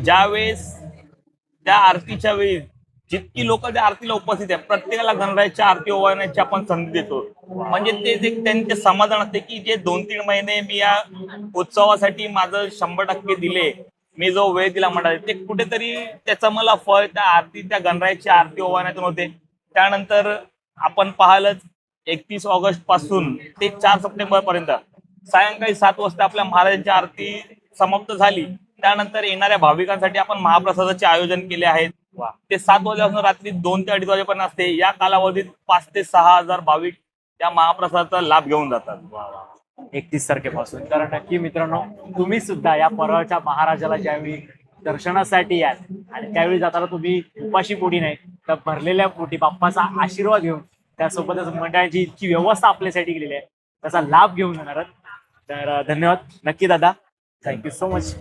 ज्यावेळेस त्या आरतीच्या वेळी जितकी लोक त्या आरतीला उपस्थित आहे प्रत्येकाला गणरायाची आरती ओवाळण्याची आपण संधी देतो. म्हणजे ते जे त्यांचे समाधान असते की जे 2-3 महिने मी या उत्सवासाठी माझं 100% दिले, मी जो वेळ दिला म्हणाले ते कुठेतरी त्याचं मला फळ त्या आरती त्या गणरायाची आरती ओवाळण्यातून होते. त्यानंतर आपण पाहालच 31 ऑगस्ट पासून ते 4 सप्टेंबर पर्यंत सायंकाळी 7 वाजता आपल्या महाराजांची आरती समाप्त झाली. त्यानंतर येणाऱ्या भाविकांसाठी आपण महाप्रसादाचे आयोजन केले आहेत. ते 7 वाजल्यापासून रात्री 2 ते 2:30 वाजेपर्यंत असते. या कालावधीत 5 ते 6 हजार भाविक त्या महाप्रसादाचा लाभ घेऊन जातात. 31 तारखेपासून. तर नक्की मित्रांनो, तुम्ही सुद्धा या परळच्या महाराजाला ज्यावेळी दर्शनासाठी याल आणि त्यावेळी जाताना तुम्ही उपाशी पोटी नाही तर भरलेल्या पोटी बाप्पाचा आशीर्वाद घेऊन, त्यासोबतच मंडळाची इतकी व्यवस्था आपल्यासाठी केलेली आहे त्याचा लाभ घेऊन येणार. तर धन्यवाद नक्की दादा, थँक्यू सो मच.